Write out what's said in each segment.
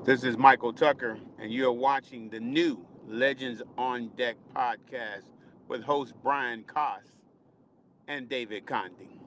This is Michael Tucker, and you're watching the new Legends on Deck podcast with host Brian Koss and David Conde.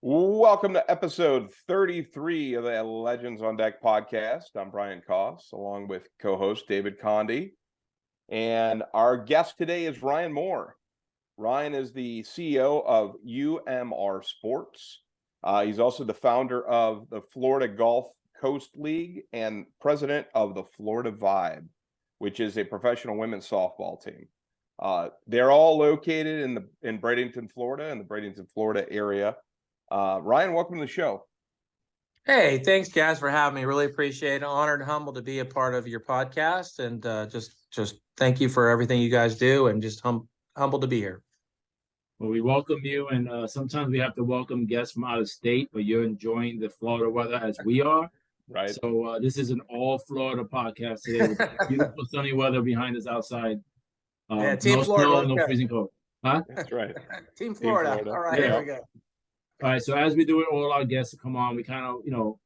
Welcome to episode 33 of the Legends on Deck podcast. I'm Brian Koss, along with co-host David Conde. And our guest today is Ryan Moore. Ryan is the CEO of UMR Sports. He's also the founder of the Florida Gulf Coast League and president of the Florida Vibe, which is a professional women's softball team. They're all located in Bradenton, Florida, in the Bradenton, Florida area. Ryan, welcome to the show. Hey, thanks, guys, for having me. Really appreciate it. Honored and humbled to be a part of your podcast, and just thank you for everything you guys do, and just humbled to be here. Well, we welcome you, and sometimes we have to welcome guests from out of state, but you're enjoying the Florida weather as we are. Right. So this is an all Florida podcast today with beautiful sunny weather behind us outside. Yeah, Team no Florida, snow, no freezing cold. Huh? That's right. Team Florida. All right, Yeah. here we go. All right, so as we do it, all our guests come on, we kind of,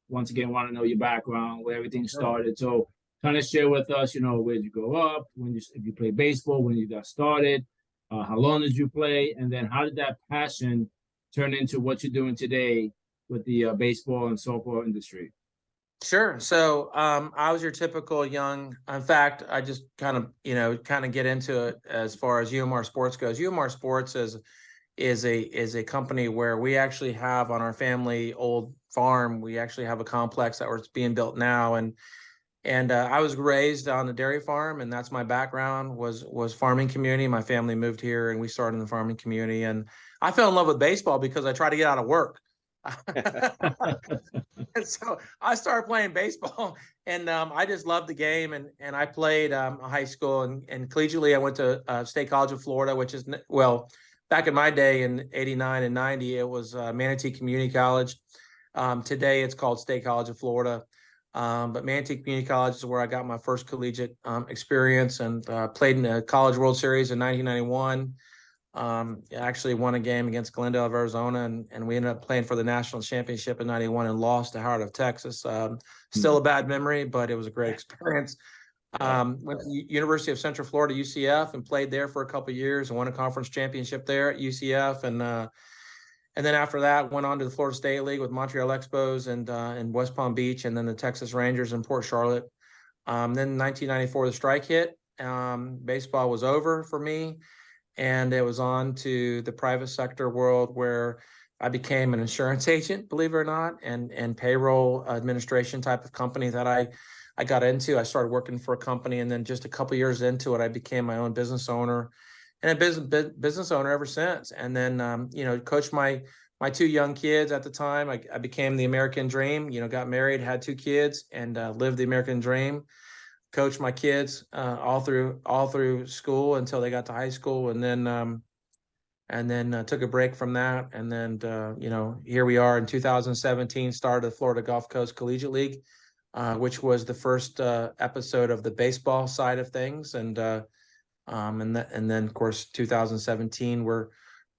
once again, want to know your background, where everything started. So kind of share with us, where did you grow up, if you played baseball, when you got started, how long did you play, and then how did that passion turn into what you're doing today with the baseball and softball industry? Sure. So I was your typical young. In fact, I just kind of get into it as far as UMR Sports goes. UMR Sports is a company where we actually have on our family old farm, we actually have a complex that was being built now, and I was raised on a dairy farm, and that's my background was farming community. My family moved here, and we started in the farming community, and I fell in love with baseball because I tried to get out of work. And so I started playing baseball, and I just loved the game, and I played high school and collegiately. I went to State College of Florida, which is, well, back in my day in 89 and 90, it was Manatee Community College. Today it's called State College of Florida. But Manatee Community College is where I got my first collegiate experience, and played in the College World Series in 1991. Actually won a game against Glendale of Arizona, and we ended up playing for the national championship in 91 and lost to Howard of Texas. Still a bad memory, but it was a great experience. Went to University of Central Florida, UCF, and played there for a couple of years and won a conference championship there at UCF. And then after that, went on to the Florida State League with Montreal Expos and West Palm Beach, and then the Texas Rangers in Port Charlotte. Then in 1994, the strike hit. Baseball was over for me, and it was on to the private sector world, where I became an insurance agent, believe it or not, and payroll administration type of company that I got into. I started working for a company, and then just a couple of years into it, I became my own business owner, and a business owner ever since. And then, coached my two young kids at the time. I became the American dream, got married, had two kids, and lived the American dream. Coached my kids all through school until they got to high school, and then took a break from that. And then, here we are in 2017, started the Florida Gulf Coast Collegiate League, which was the first episode of the baseball side of things. And then of course 2017 we're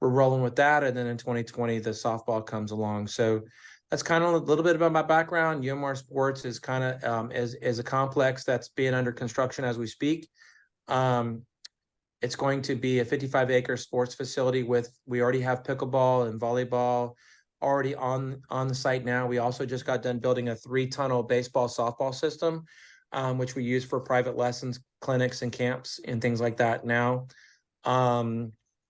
rolling with that, and then in 2020 the softball comes along. So that's kind of a little bit about my background. UMR Sports is kind of is a complex that's being under construction as we speak. It's going to be a 55-acre sports facility we already have pickleball and volleyball already on the site now. We also just got done building a 3-tunnel baseball softball system, which we use for private lessons, clinics, and camps and things like that now.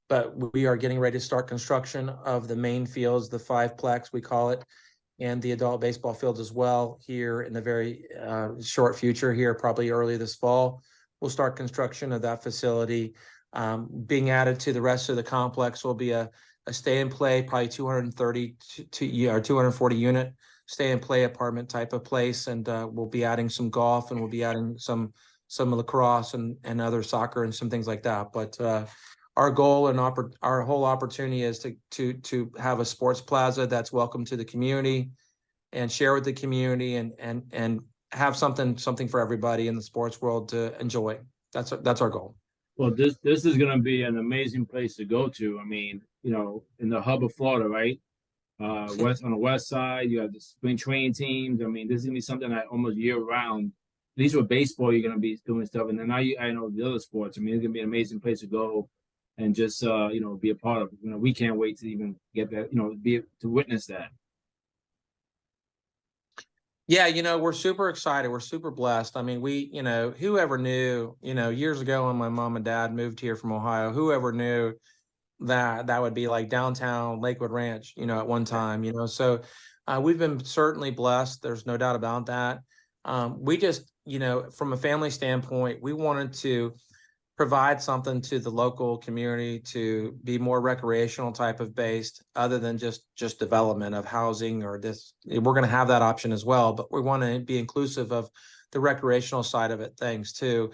But we are getting ready to start construction of the main fields, the 5-plex we call it, and the adult baseball fields as well here in the very short future here, probably early this fall. We'll start construction of that facility. Being added to the rest of the complex will be a stay and play, probably 230 or 240 unit stay and play apartment type of place. And we'll be adding some golf, and we'll be adding some lacrosse and other soccer and some things like that. But our goal and our whole opportunity is to have a sports plaza that's welcome to the community, and share with the community, and have something for everybody in the sports world to enjoy. That's our goal. Well, this is going to be an amazing place to go to. I mean, in the hub of Florida, right? On the west side, you have the spring training teams. I mean, this is going to be something that almost year round. At least with baseball, you're going to be doing stuff. And then I know the other sports. I mean, it's going to be an amazing place to go. and just be a part of it. We can't wait to even get that, to witness that. Yeah, we're super excited. We're super blessed. I mean, whoever knew, years ago when my mom and dad moved here from Ohio, whoever knew that would be like downtown Lakewood Ranch, at one time, So we've been certainly blessed. There's no doubt about that. We just, from a family standpoint, we wanted to provide something to the local community to be more recreational type of based, other than just development of housing or this. We're going to have that option as well, but we want to be inclusive of the recreational side of it, things too.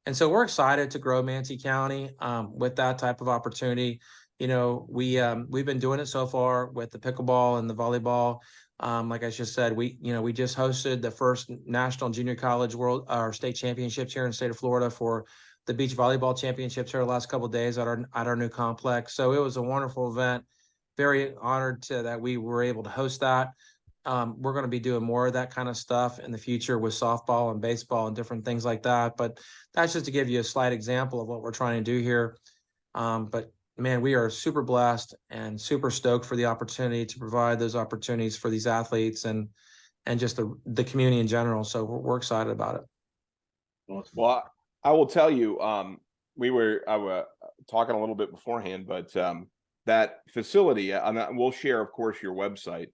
And so we're excited to grow Manatee County with that type of opportunity. We've been doing it so far with the pickleball and the volleyball. Like I just said, we just hosted the first National Junior College World or State Championships here in the state of Florida for the beach volleyball championships here the last couple of days at our new complex. So it was a wonderful event. Very honored that we were able to host that. We're going to be doing more of that kind of stuff in the future with softball and baseball and different things like that. But that's just to give you a slight example of what we're trying to do here. But man, we are super blessed and super stoked for the opportunity to provide those opportunities for these athletes and just the community in general. So we're excited about it. Awesome. Well, I will tell you, I was talking a little bit beforehand, but that facility, and we'll share, of course, your website.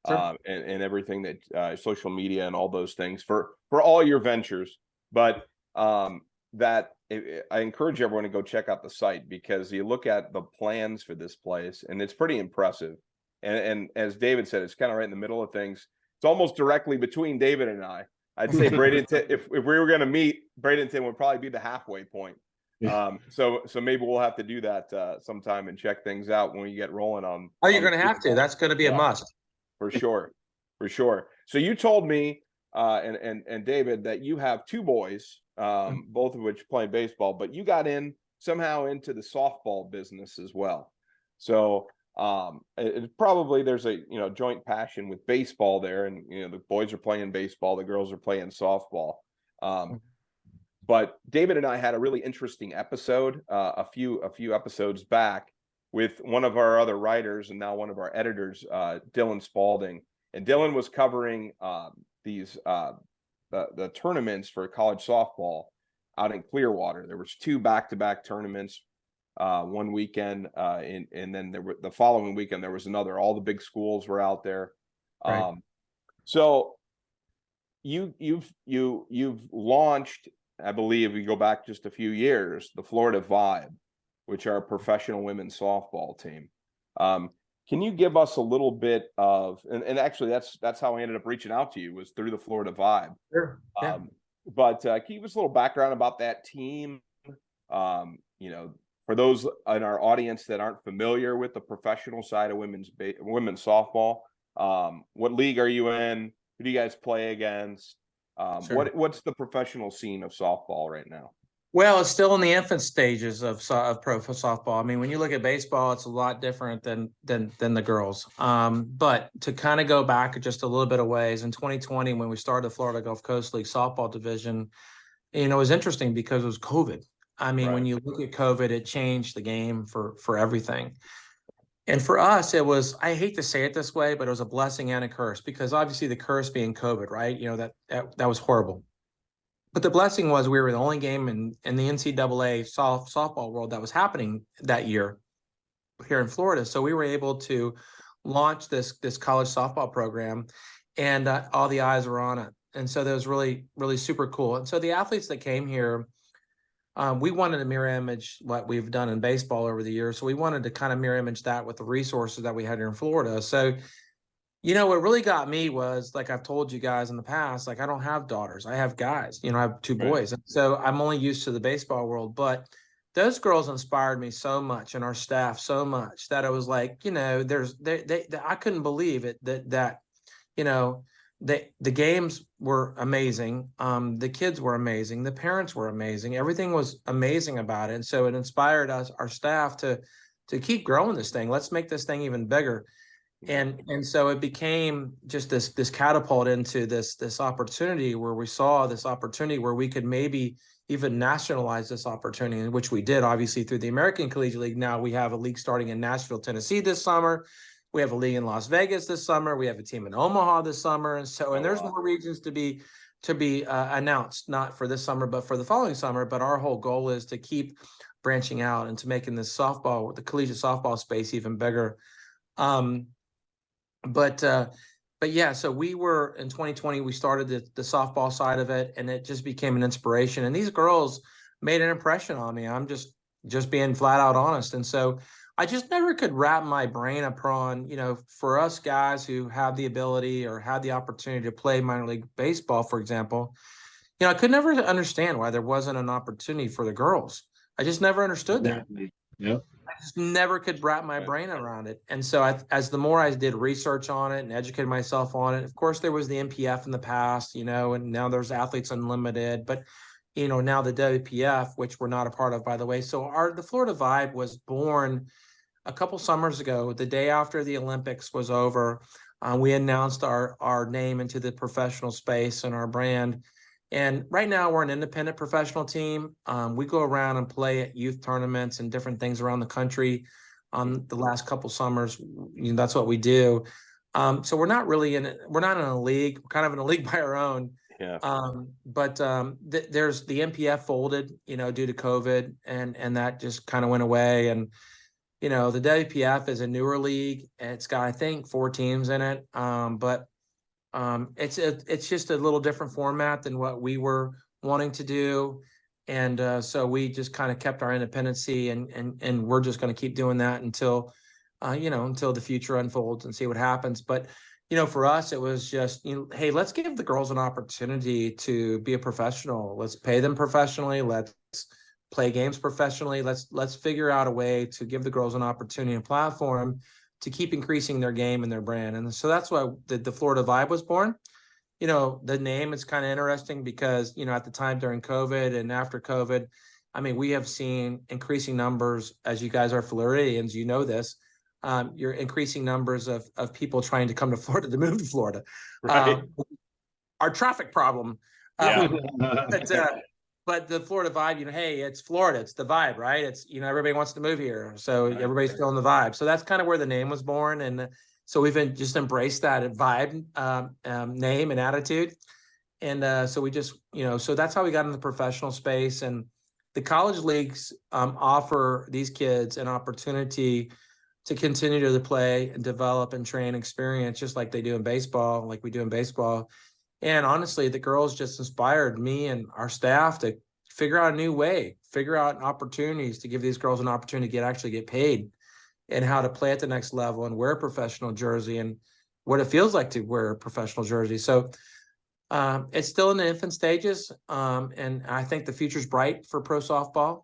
Sure. And everything that social media and all those things for all your ventures. But I encourage everyone to go check out the site, because you look at the plans for this place and it's pretty impressive. And as David said, it's kind of right in the middle of things. It's almost directly between David and I. I'd say Bradenton, if we were going to meet, Bradenton would probably be the halfway point. So maybe we'll have to do that sometime and check things out when we get rolling on. Oh, you're going to have to. That's going to be a must. For sure. So you told me, and David, that you have two boys, both of which play baseball, but you got somehow into the softball business as well. So probably there's a joint passion with baseball there, and the boys are playing baseball, the girls are playing softball. But David and I had a really interesting episode a few episodes back with one of our other writers and now one of our editors, Dylan Spalding. And Dylan was covering the tournaments for college softball out in Clearwater. There was 2 back-to-back tournaments one weekend, and then the following weekend there was another. All the big schools were out there. Right. So you've launched, I believe, we go back just a few years, the Florida Vibe, which are a professional women's softball team. Can you give us a little bit of, and actually that's how I ended up reaching out to you, was through the Florida Vibe. Sure. Yeah. But can you give us a little background about that team? For those in our audience that aren't familiar with the professional side of women's softball, what league are you in? Who do you guys play against? Sure. What's the professional scene of softball right now? Well, it's still in the infant stages of pro softball. I mean, when you look at baseball, it's a lot different than the girls. But to kind of go back just a little bit of ways, in 2020, when we started the Florida Gulf Coast League softball division, it was interesting because it was COVID. I mean, when you look at COVID, it changed the game for everything. And for us, it was, I hate to say it this way, but it was a blessing and a curse, because obviously the curse being COVID, right? That was horrible. But the blessing was we were the only game in the NCAA softball world that was happening that year here in Florida. So we were able to launch this college softball program, and all the eyes were on it. And so that was really, really super cool. And so the athletes that came here, we wanted to mirror image what we've done in baseball over the years. So we wanted to kind of mirror image that with the resources that we had here in Florida. So what really got me was, like I've told you guys in the past, like I don't have daughters. I have guys, I have 2 boys. And so I'm only used to the baseball world. But those girls inspired me so much, and our staff so much, that I was like, I couldn't believe it that the games were amazing. The kids were amazing. The parents were amazing. Everything was amazing about it. And so it inspired our staff to keep growing this thing. Let's make this thing even bigger. And so it became just this catapult into this opportunity, where we saw this opportunity where we could maybe even nationalize this opportunity, which we did, obviously, through the American Collegiate League. Now we have a league starting in Nashville, Tennessee this summer. We have a league in Las Vegas this summer. We have a team in Omaha this summer. And so, and there's more regions to be announced, not for this summer, but for the following summer. But our whole goal is to keep branching out and to making this softball, the collegiate softball space, even bigger. But yeah, so we were in 2020, we started the softball side of it, and it just became an inspiration. And these girls made an impression on me. I'm just being flat out honest. And so I just never could wrap my brain upon, for us guys who have the ability or had the opportunity to play minor league baseball, for example, I could never understand why there wasn't an opportunity for the girls. I just never understood that. Yep. I just never could wrap my brain around it. And so as the more I did research on it and educated myself on it, of course, there was the MPF in the past, and now there's Athletes Unlimited, but, now the WPF, which we're not a part of, by the way. So the Florida Vibe was born a couple summers ago, the day after the Olympics was over. We announced our name into the professional space and our brand. And right now we're an independent professional team. We go around and play at youth tournaments and different things around the country. The last couple summers, that's what we do. So we're not in a league. We're kind of in a league by our own. Yeah. But there's the MPF folded, due to COVID, and that just kind of went away. And the WPF is a newer league. It's got, I think, 4 teams in it. But it's just a little different format than what we were wanting to do. And so we just kind of kept our independency, and we're just going to keep doing that until the future unfolds and see what happens. But, for us, it was just, hey, let's give the girls an opportunity to be a professional. Let's pay them professionally. Let's play games professionally. Let's figure out a way to give the girls an opportunity and platform to keep increasing their game and their brand. And so that's why the Florida Vibe was born. The name is kind of interesting because, at the time during COVID and after COVID, we have seen increasing numbers, as you guys are Floridians, this, you're increasing numbers of people trying to come to Florida, to move to Florida. Right. Our traffic problem. Yeah. But the Florida Vibe, hey, it's Florida. It's the vibe, right? It's, everybody wants to move here. So everybody's feeling the vibe. So that's kind of where the name was born. And so we've just embraced that vibe name and attitude. And so we just, so that's how we got in the professional space. And the college leagues offer these kids an opportunity to continue to play and develop and train experience, just like they do in baseball, like we do in baseball. And honestly, the girls just inspired me and our staff to figure out a new way, figure out opportunities to give these girls an opportunity to actually get paid, and how to play at the next level and wear a professional jersey and what it feels like to wear a professional jersey. So it's still in the infant stages. And I think the future's bright for pro softball.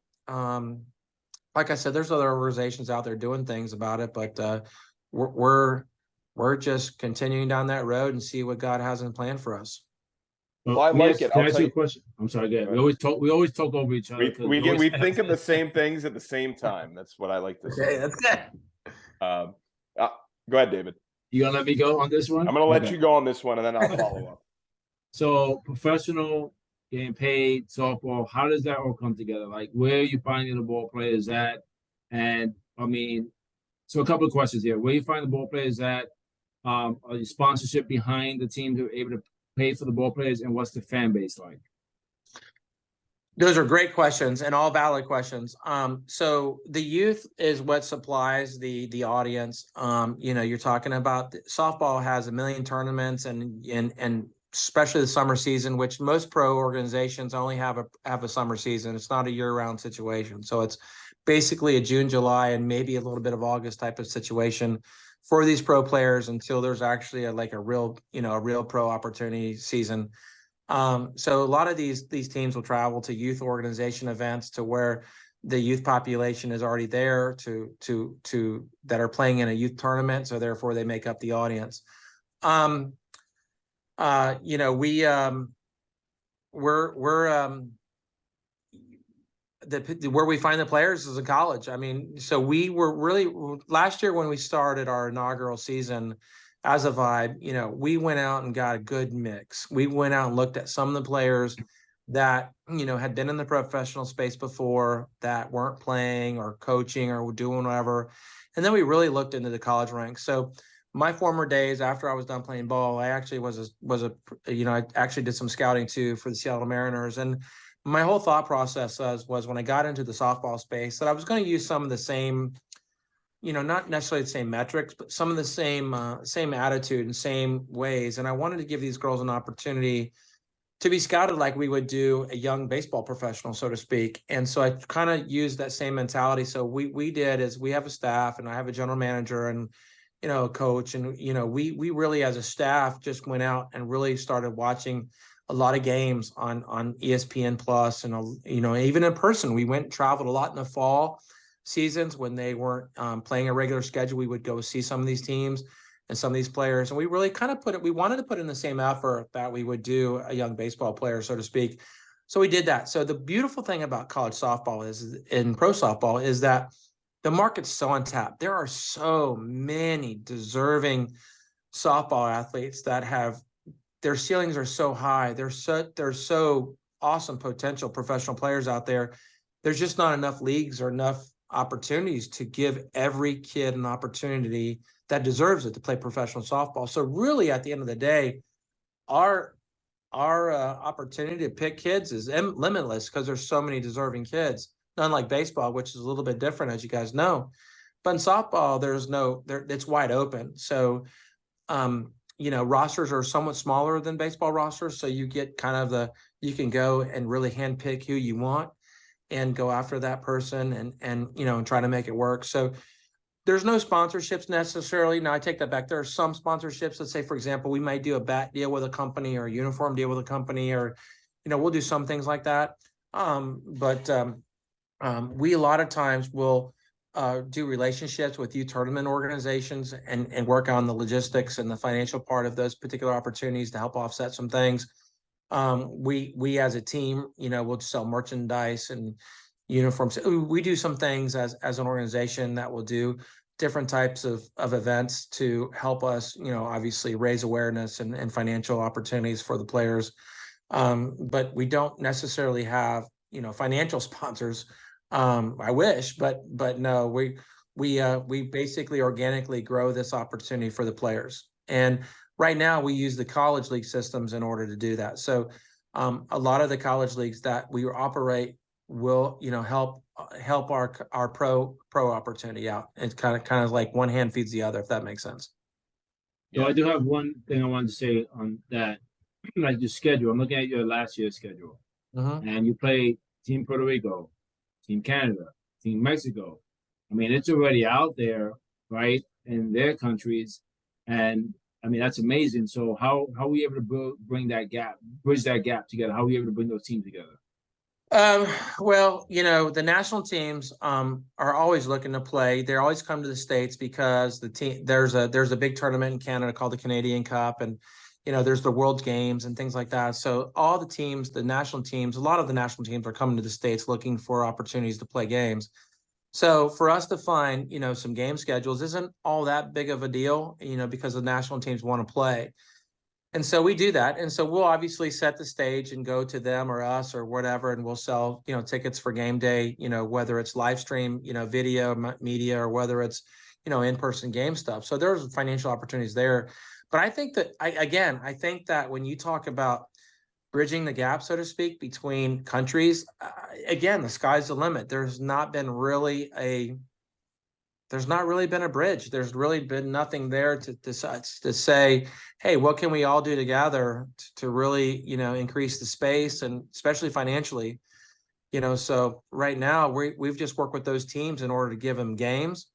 Like I said, there's other organizations out there doing things about it, but we're just continuing down that road and see what God has in plan for us. Well, I like it. Can I ask you a question? I'm sorry. Go ahead. We always talk over each other. We think of the same things at the same time. That's what I like to say. Okay, that's good. Go ahead, David. You gonna let me go on this one? I'm gonna let you go on this one, and then I'll follow up. So professional, getting paid, softball, how does that all come together? Like, where are you finding the ball players at? And so a couple of questions here. Where you find the ball players at? Are the sponsorship behind the team to be able to pay for the ball players, and what's the fan base like? Those are great questions and all valid questions. So the youth is what supplies the audience. You're talking about softball has 1 million tournaments and especially the summer season, which most pro organizations only have a summer season. It's not a year-round situation. So it's basically a June, July, and maybe a little bit of August type of situation for these pro players until there's actually a real pro opportunity season. So a lot of these teams will travel to youth organization events to where the youth population is already there to that are playing in a youth tournament. So therefore they make up the audience. Where we find the players is in college. So we were really, last year when we started our inaugural season as a Vibe, we went out and got a good mix. We went out and looked at some of the players that, had been in the professional space before, that weren't playing or coaching or doing whatever. And then we really looked into the college ranks. So my former days after I was done playing ball, I actually I actually did some scouting too for the Seattle Mariners. And my whole thought process was when I got into the softball space that I was going to use some of the same, not necessarily the same metrics, but some of the same attitude and same ways. And I wanted to give these girls an opportunity to be scouted like we would do a young baseball professional, so to speak. And so I kind of used that same mentality. So we did is we have a staff, and I have a general manager and, a coach. And, we really as a staff just went out and really started watching a lot of games on ESPN Plus and, even in person. We went and traveled a lot in the fall seasons when they weren't playing a regular schedule. We would go see some of these teams and some of these players. And we really kind of we wanted to put in the same effort that we would do a young baseball player, so to speak. So we did that. So the beautiful thing about college softball and pro softball is that the market's so untapped. There are so many deserving softball athletes that their ceilings are so high. There's so awesome potential professional players out there. There's just not enough leagues or enough opportunities to give every kid an opportunity that deserves it to play professional softball. So really, at the end of the day, our opportunity to pick kids is limitless because there's so many deserving kids. Unlike baseball, which is a little bit different, as you guys know. But in softball, it's wide open. So, rosters are somewhat smaller than baseball rosters. So you get you can go and really handpick who you want and go after that person and try to make it work. So there's no sponsorships necessarily. Now I take that back. There are some sponsorships. Let's say, for example, we might do a bat deal with a company or a uniform deal with a company, or, we'll do some things like that. We a lot of times will do relationships with youth tournament organizations and work on the logistics and the financial part of those particular opportunities to help offset some things. We as a team, we'll sell merchandise and uniforms. We do some things as an organization that will do different types of events to help us, obviously raise awareness and financial opportunities for the players. But we don't necessarily have, financial sponsors. I wish, but no, we basically organically grow this opportunity for the players. And right now we use the college league systems in order to do that. So a lot of the college leagues that we operate will, help our pro opportunity out. It's kind of like one hand feeds the other, if that makes sense. So I do have one thing I wanted to say on that, like your schedule. I'm looking at your last year's schedule, and you play Team Puerto Rico, Team Canada, Team Mexico. I mean, it's already out there, right, in their countries, and I mean that's amazing. So how are we able to bridge that gap together? How are we able to bring those teams together? Well, the national teams are always looking to play. They always come to the States because there's a big tournament in Canada called the Canadian Cup, and there's the World Games and things like that. So all the teams, a lot of the national teams are coming to the States looking for opportunities to play games. So for us to find, some game schedules isn't all that big of a deal, because the national teams want to play. And so we do that. And so we'll obviously set the stage and go to them or us or whatever, and we'll sell, tickets for game day, whether it's live stream, video media, or whether it's, in-person game stuff. So there's financial opportunities there. But I think that when you talk about bridging the gap, so to speak, between countries, again, the sky's the limit. There's not really been a bridge. There's really been nothing there to say, hey, what can we all do together to really, increase the space, and especially financially, so right now we've just worked with those teams in order to give them games,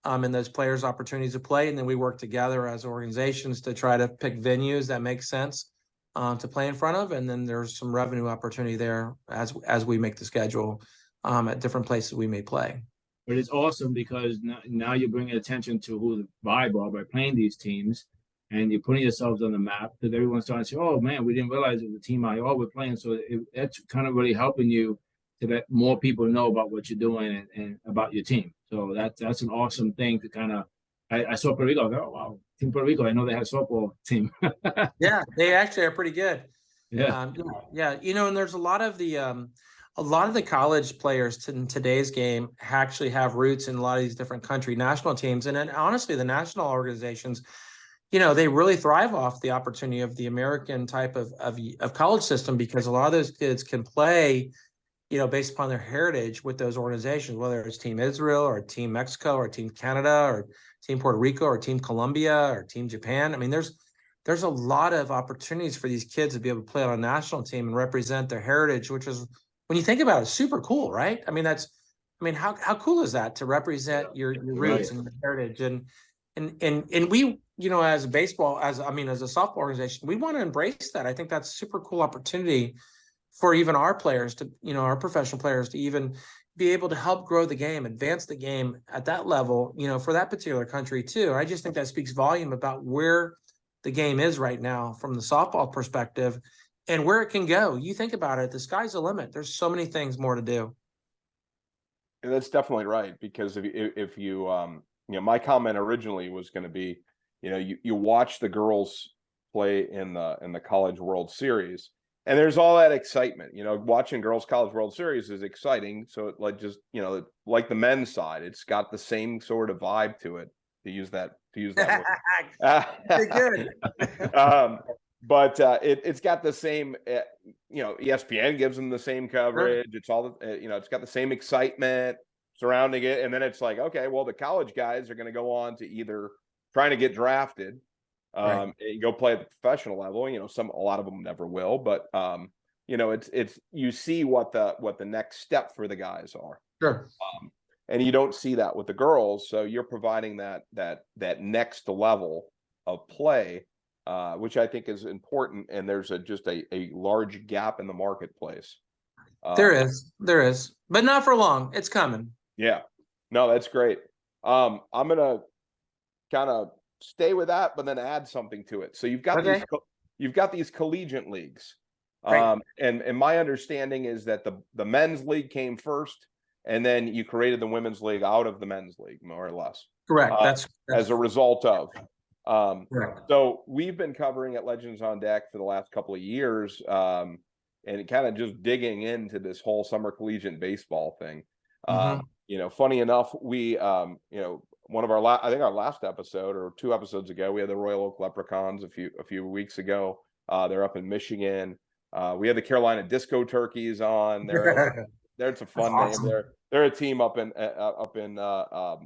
and those players opportunities to play. And then we work together as organizations to try to pick venues that make sense to play in front of. And then there's some revenue opportunity there as we make the schedule at different places we may play. But it's awesome because now you're bringing attention to who to buy ball by playing these teams, and you're putting yourselves on the map because everyone's starting to say, oh, man, we didn't realize it was a team we're playing. So that's kind of really helping you to let more people know about what you're doing and about your team. So that's an awesome thing to kind of – I saw Puerto Rico. I go, oh, wow, Team Puerto Rico. I know they have a softball team. Yeah, they actually are pretty good. Yeah. Yeah. And there's a lot of the college players in today's game actually have roots in a lot of these different country national teams. And then honestly, the national organizations, they really thrive off the opportunity of the American type of college system, because a lot of those kids can play, based upon their heritage with those organizations, whether it's Team Israel or Team Mexico or Team Canada or Team Puerto Rico or Team Colombia or Team Japan. I mean, there's a lot of opportunities for these kids to be able to play on a national team and represent their heritage, which is, when you think about it, super cool, right? I mean, how cool is that to represent your roots and your heritage? And we, as a baseball, as a softball organization, we want to embrace that. I think that's a super cool opportunity for even our players to, our professional players to even be able to help grow the game, advance the game at that level, for that particular country too. I just think that speaks volume about where the game is right now from the softball perspective and where it can go. You think about it, the sky's the limit. There's so many things more to do. And that's definitely right, because if you my comment originally was going to be, you watch the girls play in the College World Series, and there's all that excitement. Watching girls College World Series is exciting. So like like the men's side, it's got the same sort of vibe to it. To use that Pretty good. But it's got the same. ESPN gives them the same coverage. Sure. It's all it's got the same excitement surrounding it. And then it's like, okay, well, the college guys are going to go on to either trying to get drafted, and go play at the professional level. A lot of them never will, but it's you see what the next step for the guys are. Sure. And you don't see that with the girls, so you're providing that next level of play, which I think is important. And there's just a large gap in the marketplace. There is, but not for long. It's coming. Yeah, no, that's great. I'm gonna kind of stay with that, but then add something to it. So you've got these collegiate leagues, and my understanding is that the men's league came first, and then you created the women's league out of the men's league, more or less. Correct. That's as a result of. So we've been covering at Legends on Deck for the last couple of years, and kind of just digging into this whole summer collegiate baseball thing. Funny enough, we, one of our our last episode or 2 episodes ago, we had the Royal Oak Leprechauns a few weeks ago. They're up in Michigan. We had the Carolina Disco Turkeys on. It's a fun name. They're a team up in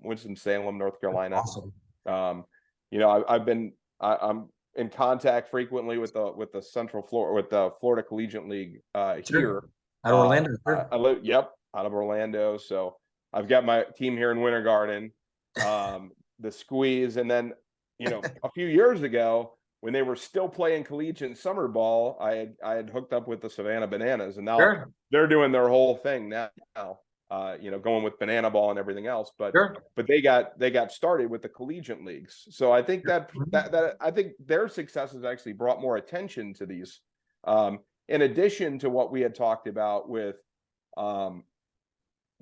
Winston-Salem, North Carolina. Awesome. I'm in contact frequently with the Florida Collegiate League here. Out of Orlando. Out of Orlando. So I've got my team here in Winter Garden, the Squeeze, and then a few years ago when they were still playing collegiate summer ball, I had hooked up with the Savannah Bananas, and now they're doing their whole thing now. Going with banana ball and everything else, but they got started with the collegiate leagues. So I think that I think their success has actually brought more attention to these. In addition to what we had talked about with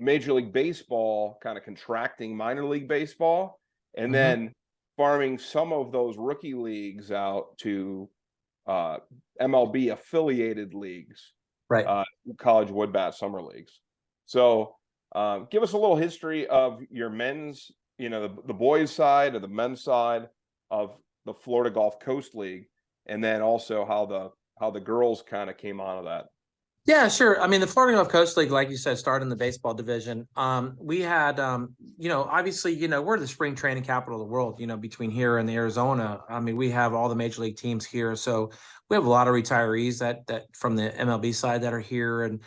Major League Baseball kind of contracting minor league baseball, and then farming some of those rookie leagues out to MLB affiliated leagues, college wood bat summer leagues. So give us a little history of your men's, the boys side or the men's side of the Florida Gulf Coast League, and then also how the girls kind of came out of that. Yeah, sure. I mean, the Florida Gulf Coast League, like you said, started in the baseball division. We had, obviously, we're the spring training capital of the world, between here and Arizona. I mean, we have all the major league teams here. So we have a lot of retirees that from the MLB side that are here. And,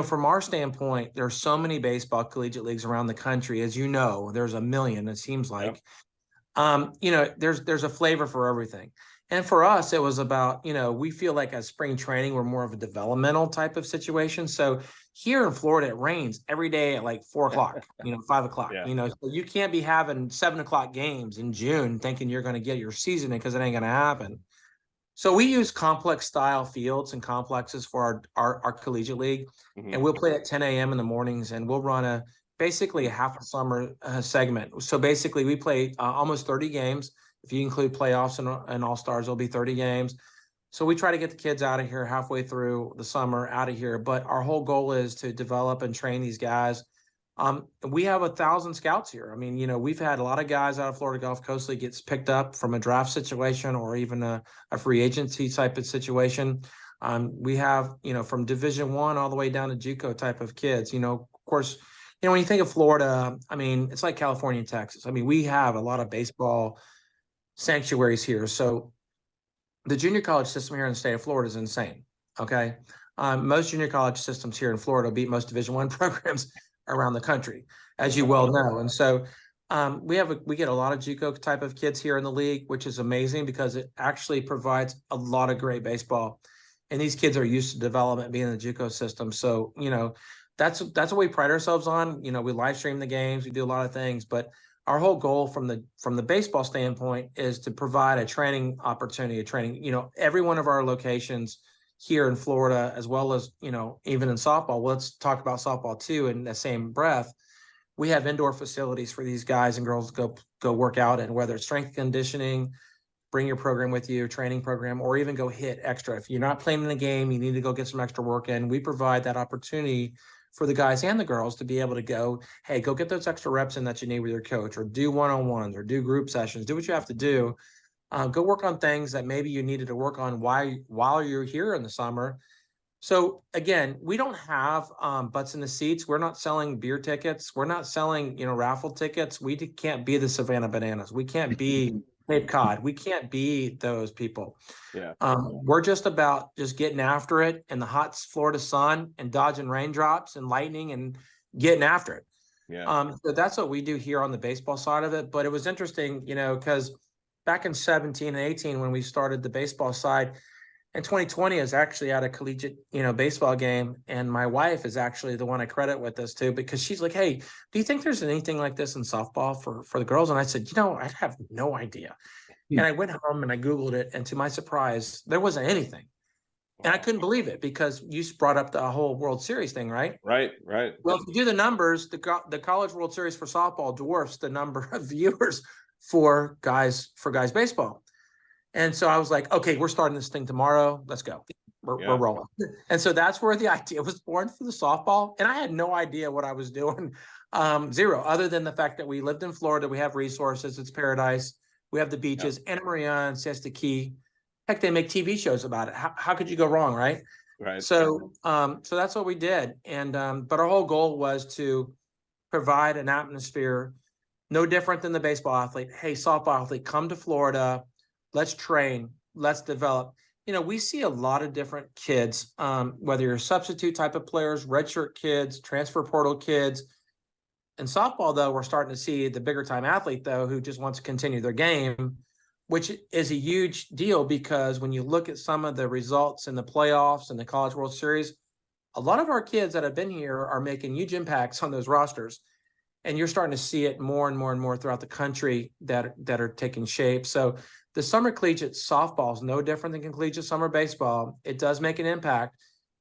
from our standpoint, there's so many baseball collegiate leagues around the country. As you know, there's a million, it seems like. There's a flavor for everything. And for us, it was about, we feel like as spring training, we're more of a developmental type of situation. So here in Florida, it rains every day at like 4 o'clock, 5 o'clock, so you can't be having 7 o'clock games in June thinking you're going to get your season because it ain't going to happen. So we use complex style fields and complexes for our collegiate league, and we'll play at 10 a.m. in the mornings, and we'll run basically a half a summer segment. So basically we play almost 30 games. If you include playoffs and all-stars, it'll be 30 games. So we try to get the kids out of here halfway through the summer, out of here. But our whole goal is to develop and train these guys. We have 1,000 scouts here. I mean, we've had a lot of guys out of Florida Gulf Coast League gets picked up from a draft situation or even a free agency type of situation. We have, from Division I all the way down to JUCO type of kids. Of course, when you think of Florida, I mean, it's like California and Texas. I mean, we have a lot of baseball sanctuaries here. So the junior college system here in the state of Florida is insane. Okay. Most junior college systems here in Florida beat most Division I programs around the country, as you well know. And so we get a lot of JUCO type of kids here in the league, which is amazing because it actually provides a lot of great baseball. And these kids are used to development being in the JUCO system. So, that's what we pride ourselves on. We live stream the games, we do a lot of things, but our whole goal from the baseball standpoint is to provide a training opportunity, every one of our locations here in Florida, as well as, even in softball. Well, let's talk about softball too. In the same breath, we have indoor facilities for these guys and girls to go work out in, whether it's strength conditioning, bring your program with you, training program, or even go hit extra. If you're not playing in the game, you need to go get some extra work in. We provide that opportunity for the guys and the girls to be able to go get those extra reps in that you need with your coach, or do one-on-ones, or do group sessions, do what you have to do. Go work on things that maybe you needed to work on while you're here in the summer. So again, we don't have butts in the seats. We're not selling beer tickets. We're not selling, raffle tickets. We can't be the Savannah Bananas. We can't be Cape Cod. We can't be those people. Yeah. We're just about just getting after it in the hot Florida sun and dodging raindrops and lightning and getting after it. Yeah. So that's what we do here on the baseball side of it. But it was interesting, because back in 17 and 18, when we started the baseball side, and 2020 is actually at a collegiate, baseball game. And my wife is actually the one I credit with this too, because she's like, hey, do you think there's anything like this in softball for the girls? And I said, I have no idea. And I went home and I Googled it. And to my surprise, there wasn't anything. And I couldn't believe it because you brought up the whole World Series thing, right? Right. Well, if you do the numbers, the College World Series for softball dwarfs the number of viewers for guys baseball. And so I was like, okay, we're starting this thing tomorrow. Let's go. We're rolling. And so that's where the idea was born for the softball. And I had no idea what I was doing. Zero, other than the fact that we lived in Florida. We have resources. It's paradise. We have the beaches, Anna Maria and Siesta Key. Heck, they make TV shows about it. How could you go wrong, right? Right. So so that's what we did. And but our whole goal was to provide an atmosphere no different than the baseball athlete. Hey, softball athlete, come to Florida. Let's train. Let's develop. We see a lot of different kids, whether you're substitute type of players, redshirt kids, transfer portal kids. In softball, though, we're starting to see the bigger time athlete, though, who just wants to continue their game, which is a huge deal because when you look at some of the results in the playoffs and the College World Series, a lot of our kids that have been here are making huge impacts on those rosters. And you're starting to see it more and more and more throughout the country that are taking shape. So the summer collegiate softball is no different than collegiate summer baseball. It does make an impact.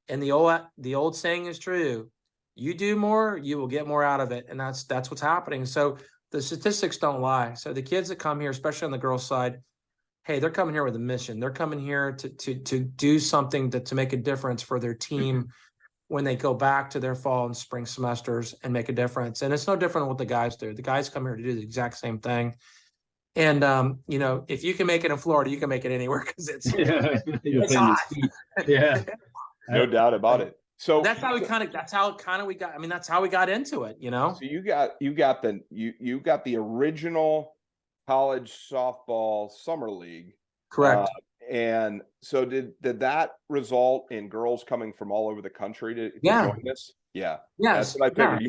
And the old saying is true. You do more, you will get more out of it. And that's what's happening. So the statistics don't lie. So the kids that come here, especially on the girls' side, hey, they're coming here with a mission. They're coming here to do something to make a difference for their team when they go back to their fall and spring semesters and make a difference. And it's no different than what the guys do. The guys come here to do the exact same thing. And, if you can make it in Florida, you can make it anywhere because it's hot. Yeah. No doubt about it. So that's how we got into it, So you got the original college softball summer league. Correct. And so did that result in girls coming from all over the country to join this? Yeah. Yes. That's what I figured. Yeah.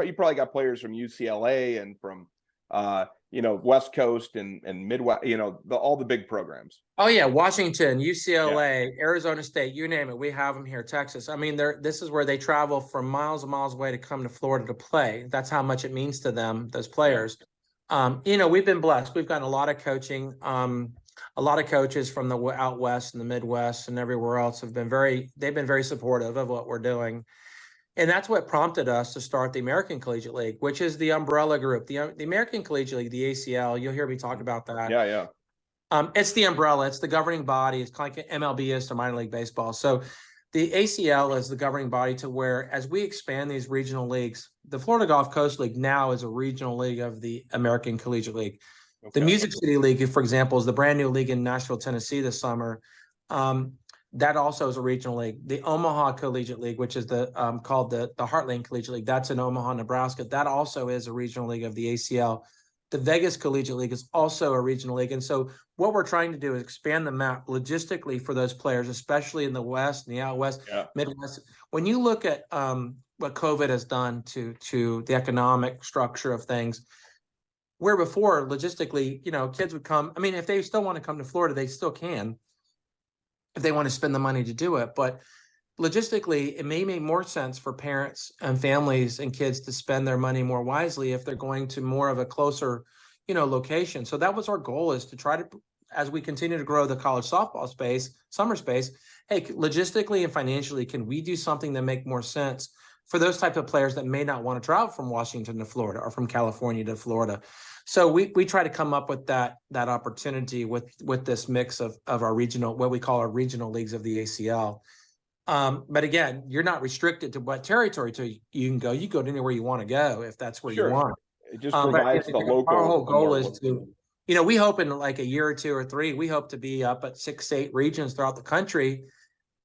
You probably got players from UCLA and from West Coast and Midwest, all the big programs. Oh yeah, Washington, UCLA, Arizona State, you name it. We have them here, Texas. I mean, this is where they travel from miles and miles away to come to Florida to play. That's how much it means to them, those players. We've been blessed. We've gotten a lot of coaching. A lot of coaches from the out west and the Midwest and everywhere else they've been very supportive of what we're doing. And that's what prompted us to start the American Collegiate League, which is the umbrella group. The American Collegiate League, the ACL, you'll hear me talk about that. Yeah. It's the umbrella. It's the governing body. It's kind of like MLB is to minor league baseball. So the ACL is the governing body to where, as we expand these regional leagues, the Florida Gulf Coast League now is a regional league of the American Collegiate League. Okay. The Music City League, for example, is the brand new league in Nashville, Tennessee this summer. That also is a regional league. The Omaha Collegiate League, which is the called the Heartland Collegiate League, that's in Omaha, Nebraska. That also is a regional league of the ACL. The Vegas Collegiate League is also a regional league. And so what we're trying to do is expand the map logistically for those players, especially in the West and the out West, Midwest. When you look at what COVID has done to the economic structure of things, where before logistically, kids would come. I mean, if they still want to come to Florida, they still can, if they want to spend the money to do it. But logistically, it may make more sense for parents and families and kids to spend their money more wisely if they're going to more of a closer, location. So that was our goal, is to try to, as we continue to grow the college softball space, summer space, hey, logistically and financially, can we do something that make more sense for those type of players that may not want to travel from Washington to Florida or from California to Florida? So we try to come up with that opportunity with this mix of our regional, what we call our regional leagues of the ACL. But again, you're not restricted to what territory you can go. You go to anywhere you want to go if that's where you want. It just provides the local. Our whole goal is to, we hope in like a year or two or three, we hope to be up at 6 to 8 regions throughout the country.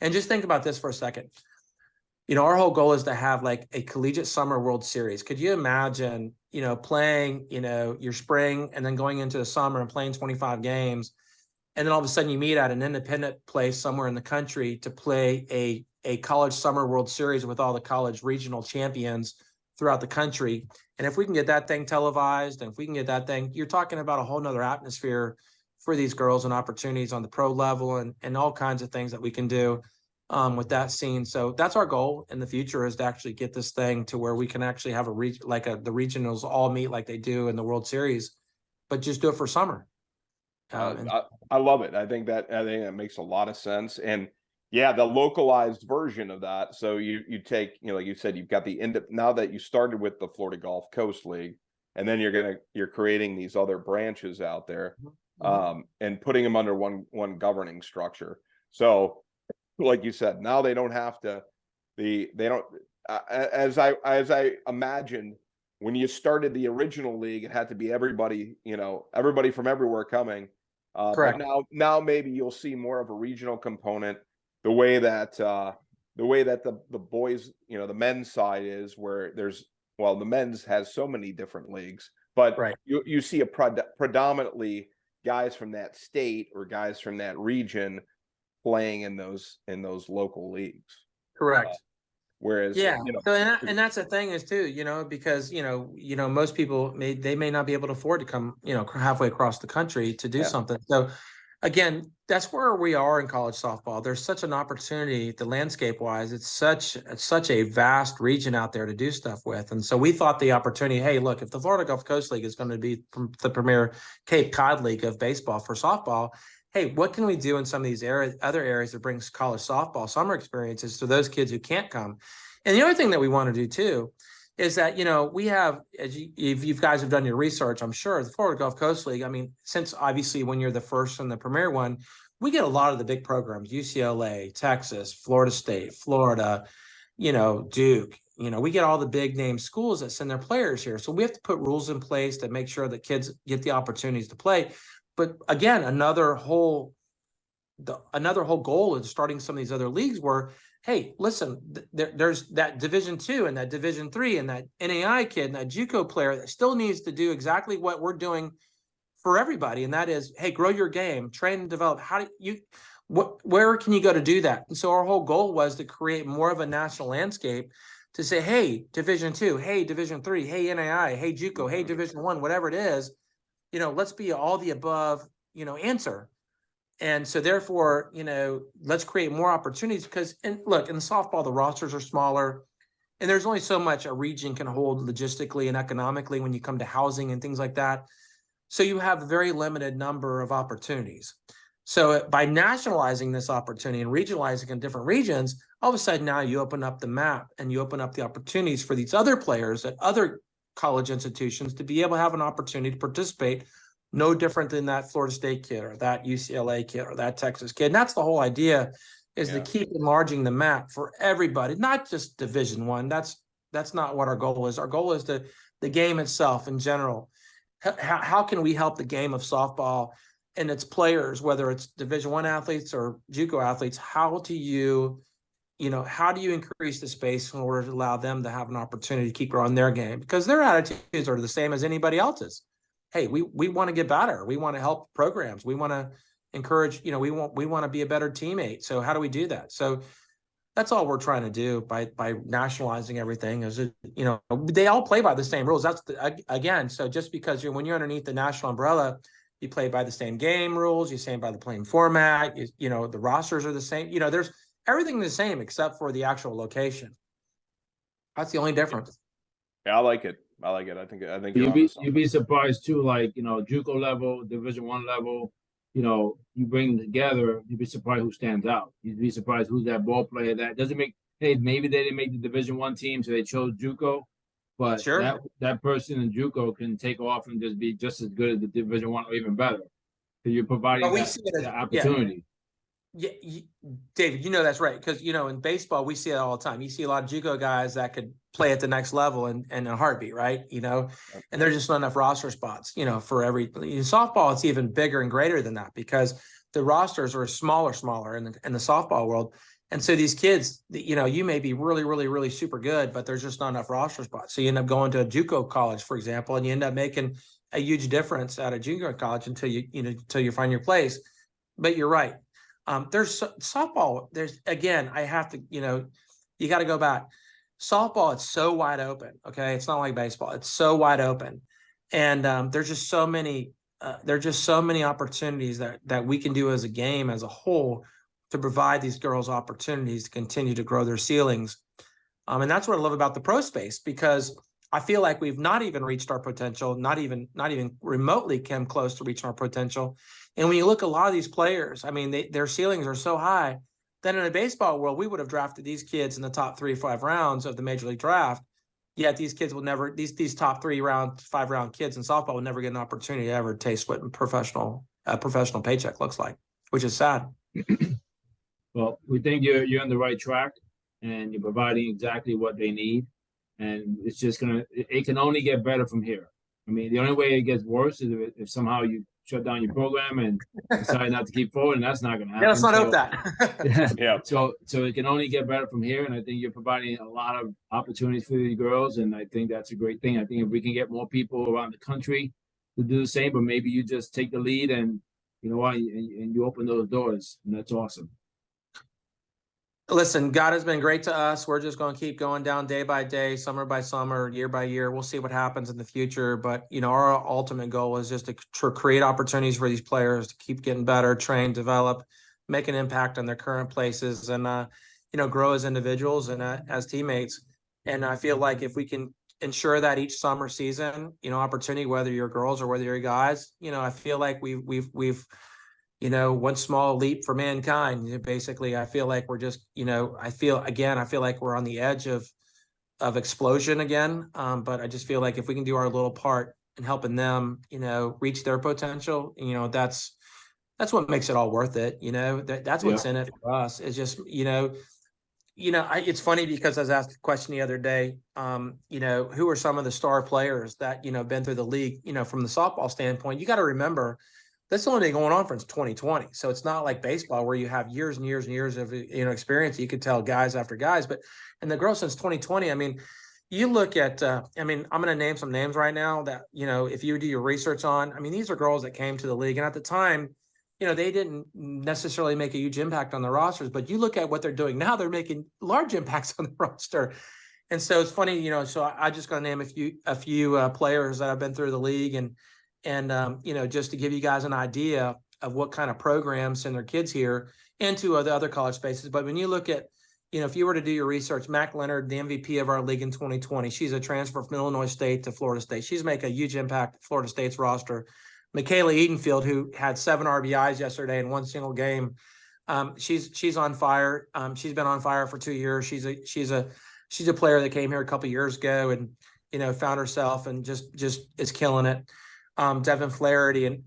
And just think about this for a second. Our whole goal is to have like a collegiate summer World Series. Could you imagine, playing, your spring and then going into the summer and playing 25 games? And then all of a sudden you meet at an independent place somewhere in the country to play a college summer World Series with all the college regional champions throughout the country. And if we can get that thing televised, and if we can get that thing, you're talking about a whole nother atmosphere for these girls and opportunities on the pro level and all kinds of things that we can do with that scene. So that's our goal in the future, is to actually get this thing to where we can actually have the regionals all meet like they do in the World Series, but just do it for summer. I love it. I think that makes a lot of sense. And yeah, the localized version of that. So you take, like you said, you've got now that you started with the Florida Gulf Coast League, and then you're creating these other branches out there, and putting them under one governing structure. So like you said, now they don't have to, as I imagined, when you started the original league, it had to be everybody from everywhere coming. Correct. But now maybe you'll see more of a regional component, the way that the boys, the men's side is, where the men's has so many different leagues, but you see predominantly guys from that state or guys from that region playing in those local leagues. Correct. Whereas, so and that's the thing is too, because most people may not be able to afford to come, halfway across the country to do something. So again, that's where we are in college softball. There's such an opportunity, the landscape wise. It's such a vast region out there to do stuff with. And so we thought the opportunity, hey, look, if the Florida Gulf Coast League is going to be the premier Cape Cod League of baseball for softball, hey, what can we do in some of these other areas that brings college softball summer experiences to those kids who can't come? And the other thing that we want to do too is that, we have, if you guys have done your research, I'm sure, the Florida Gulf Coast League, I mean, since obviously when you're the first and the premier one, we get a lot of the big programs, UCLA, Texas, Florida State, Florida, Duke, we get all the big name schools that send their players here. So we have to put rules in place to make sure that kids get the opportunities to play. But again, another whole goal is starting some of these other leagues where, hey, listen, there's that Division II and that Division III and that NAI kid and that JUCO player that still needs to do exactly what we're doing for everybody, and that is, hey, grow your game, train and develop. Where can you go to do that? And so our whole goal was to create more of a national landscape to say, hey, Division II, hey, Division III, hey, NAI, hey, JUCO, hey, Division I, whatever it is. Let's be all the above, answer. And so therefore, let's create more opportunities because, and look, in softball, the rosters are smaller and there's only so much a region can hold logistically and economically when you come to housing and things like that. So you have a very limited number of opportunities. So by nationalizing this opportunity and regionalizing in different regions, all of a sudden now you open up the map and you open up the opportunities for these other players at other college institutions to be able to have an opportunity to participate no different than that Florida State kid or that UCLA kid or that Texas kid. And that's the whole idea, is to keep enlarging the map for everybody, not just Division I. That's not what our goal is. Our goal is the game itself in general. How can we help the game of softball and its players, whether it's Division I athletes or JUCO athletes? How do you increase the space in order to allow them to have an opportunity to keep growing their game? Because their attitudes are the same as anybody else's. Hey, we want to get better. We want to help programs. We want to encourage, we want to be a better teammate. So how do we do that? So that's all we're trying to do by nationalizing everything. Is it, they all play by the same rules. That's again. So just because when you're underneath the national umbrella, you play by the same game rules. You play by the playing format. The rosters are the same. There's everything the same except for the actual location. That's the only difference. Yeah, I like it. I think you'd be surprised too. Like JUCO level, Division I level. You bring them together. You'd be surprised who stands out. You'd be surprised who's that ball player that doesn't make. Hey, maybe they didn't make the Division I team, so they chose JUCO. But sure, that person in JUCO can take off and just be just as good as the Division I or even better. So you're providing that opportunity. Yeah, David, that's right. Because, in baseball, we see it all the time. You see a lot of JUCO guys that could play at the next level in a heartbeat, right? And there's just not enough roster spots, for every. In softball, it's even bigger and greater than that because the rosters are smaller in the softball world. And so these kids, you may be really, really, really super good, but there's just not enough roster spots. So you end up going to a JUCO college, for example, and you end up making a huge difference at a junior college until you find your place. But you're right. There's softball. I have to, you got to go back. Softball, it's so wide open. Okay. It's not like baseball. It's so wide open. And there's just so many opportunities that we can do as a game as a whole to provide these girls opportunities to continue to grow their ceilings. And that's what I love about the pro space, because I feel like we've not even reached our potential, not even remotely came close to reaching our potential. And when you look at a lot of these players, I mean, their ceilings are so high that in a baseball world, we would have drafted these kids in the top 3 or 5 rounds of the Major League Draft. Yet these kids will never, these top 5 round kids in softball will never get an opportunity to ever taste what a professional paycheck looks like, which is sad. Well, we think you're on the right track and you're providing exactly what they need. And it's just it can only get better from here. I mean, the only way it gets worse is if somehow you shut down your program and decide not to keep forward, and that's not going to happen. Yeah, let's not hope that. Yeah. So it can only get better from here, and I think you're providing a lot of opportunities for these girls, and I think that's a great thing. I think if we can get more people around the country to do the same, but maybe you just take the lead and and you open those doors, and that's awesome. Listen, God has been great to us. We're just going to keep going down day by day, summer by summer, year by year. We'll see what happens in the future. But, our ultimate goal is just to create opportunities for these players to keep getting better, train, develop, make an impact on their current places and, grow as individuals and as teammates. And I feel like if we can ensure that each summer season, opportunity, whether you're girls or whether you're guys, I feel like we've one small leap for mankind. Basically, I feel like we're just, I feel like we're on the edge of explosion again. But I just feel like if we can do our little part in helping them, reach their potential, that's what makes it all worth it. That's what's in it for us. It's just, it's funny because I was asked a question the other day, who are some of the star players that, been through the league, from the softball standpoint. You got to remember, that's only been going on since 2020. So it's not like baseball where you have years and years and years of experience. You could tell guys after guys, but in the girls since 2020, I mean, you look at, I'm going to name some names right now that, if you do your research on, I mean, these are girls that came to the league. And at the time, they didn't necessarily make a huge impact on the rosters, but you look at what they're doing now, they're making large impacts on the roster. And so it's funny, so I just going to name a few players that have been through the league and just to give you guys an idea of what kind of programs send their kids here into the other college spaces. But when you look at, if you were to do your research, Mac Leonard, the MVP of our league in 2020, she's a transfer from Illinois State to Florida State. She's making a huge impact at Florida State's roster. Michaela Edenfield, who had 7 RBIs yesterday in one single game, she's on fire. She's been on fire for 2 years. She's a player that came here a couple of years ago and found herself and just is killing it. Devin Flaherty, and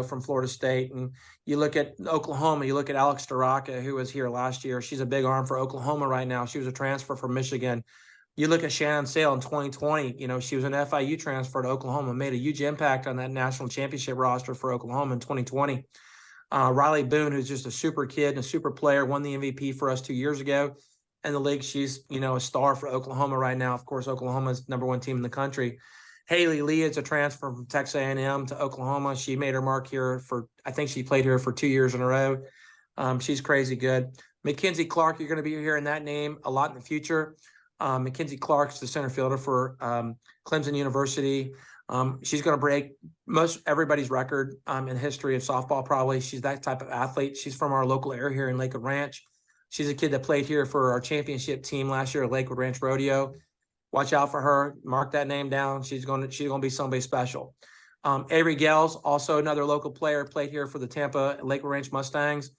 from Florida State. And you look at Oklahoma, you look at Alex Staraka, who was here last year. She's a big arm for Oklahoma right now. She was a transfer from Michigan. You look at Shannon Sale in 2020, she was an FIU transfer to Oklahoma, made a huge impact on that national championship roster for Oklahoma in 2020. Riley Boone, who's just a super kid and a super player, won the MVP for us 2 years ago in the league. She's, a star for Oklahoma right now. Of course, Oklahoma's #1 team in the country. Haley Lee is a transfer from Texas A&M to Oklahoma. She made her mark here I think she played here for 2 years in a row. She's crazy good. Mackenzie Clark, you're going to be hearing that name a lot in the future. Mackenzie Clark's the center fielder for Clemson University. She's going to break most everybody's record in the history of softball, probably. She's that type of athlete. She's from our local area here in Lakewood Ranch. She's a kid that played here for our championship team last year at Lakewood Ranch Rodeo. Watch out for her. Mark that name down. She's going to be somebody special. Avery Gales, also another local player, played here for the Tampa Lakewood Ranch Mustangs.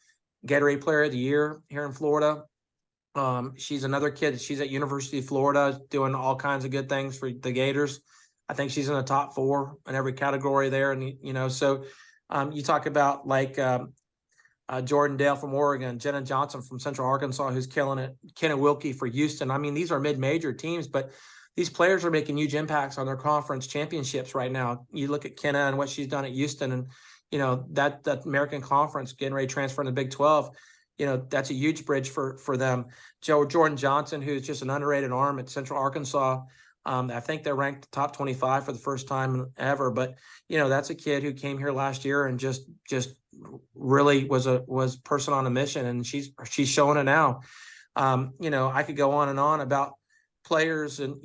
Gatorade Player of the Year here in Florida. She's another kid. She's at University of Florida doing all kinds of good things for the Gators. I think she's in the top 4 in every category there. And, so you talk about like Jordan Dale from Oregon, Jenna Johnson from Central Arkansas, who's killing it, Kenna Wilkie for Houston. I mean, these are mid-major teams, but these players are making huge impacts on their conference championships right now. You look at Kenna and what she's done at Houston, and, that American Conference getting ready to transfer in the Big 12, that's a huge bridge for them. Jordan Johnson, who's just an underrated arm at Central Arkansas. I think they're ranked top 25 for the first time ever, but that's a kid who came here last year and just really was person on a mission, and she's showing it now. I could go on and on about players and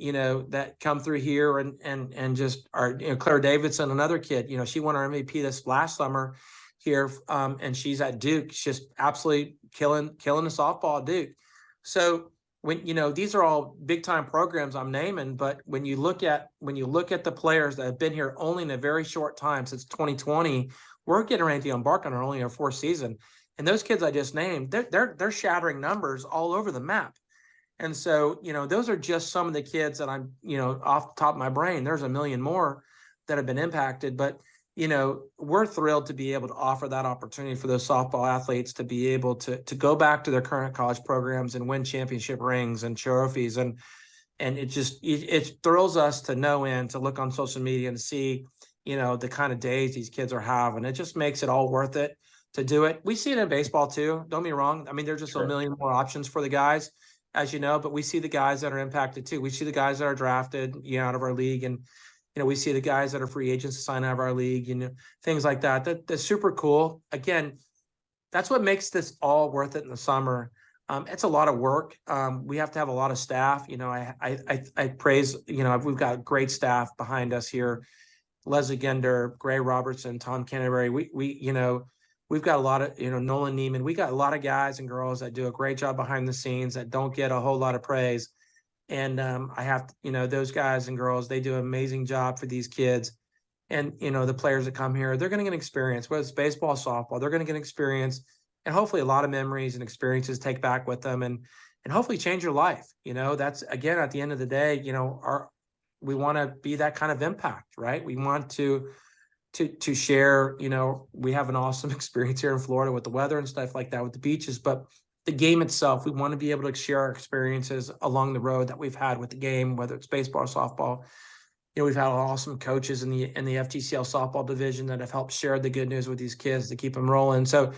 that come through here and just are Claire Davidson, another kid. She won our MVP this last summer here, and she's at Duke. She's just absolutely killing the softball at Duke. So when these are all big time programs I'm naming, but when you look at the players that have been here only in a very short time since 2020, we're getting ready to embark on our 4th season, and those kids I just named, they're shattering numbers all over the map. And so those are just some of the kids that I'm off the top of my brain. There's a million more that have been impacted, but we're thrilled to be able to offer that opportunity for those softball athletes to be able to go back to their current college programs and win championship rings and trophies. And it thrills us to no end to look on social media and see, the kind of days these kids are having. It just makes it all worth it to do it. We see it in baseball too. Don't be wrong. I mean, there's just a million more options for the guys, as you know, but we see the guys that are impacted too. We see the guys that are drafted, out of our league, and we see the guys that are free agents to sign out of our league, things like that. That's super cool. Again, that's what makes this all worth it in the summer. It's a lot of work. We have to have a lot of staff. I praise, we've got great staff behind us here. Leslie Gender, Gray Robertson, Tom Canterbury. We've got a lot of, Nolan Neiman. We got a lot of guys and girls that do a great job behind the scenes that don't get a whole lot of praise. And I have to, those guys and girls, they do an amazing job for these kids. And, the players that come here, they're going to get experience, whether it's baseball, softball, they're going to get experience and hopefully a lot of memories and experiences take back with them and hopefully change your life. That's, again, at the end of the day, we want to be that kind of impact, right? We want to share, we have an awesome experience here in Florida with the weather and stuff like that with the beaches, but the game itself, we want to be able to share our experiences along the road that we've had with the game, whether it's baseball or softball. We've had awesome coaches in the FGCL softball division that have helped share the good news with these kids to keep them rolling. So,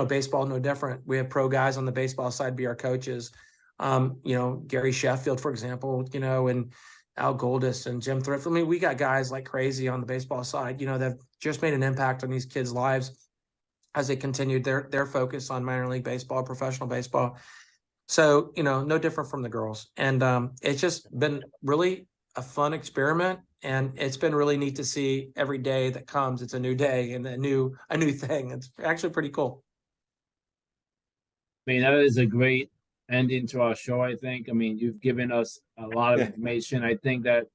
baseball, no different. We have pro guys on the baseball side be our coaches. Gary Sheffield, for example, and Al Goldis and Jim Thrift. I mean, we got guys like crazy on the baseball side, that have just made an impact on these kids' lives as they continued their focus on minor league baseball, professional baseball. So, no different from the girls. And it's just been really a fun experiment. And it's been really neat to see every day that comes. It's a new day and a new thing. It's actually pretty cool. I mean, that is a great ending to our show, I think. I mean, you've given us a lot of information. I think that,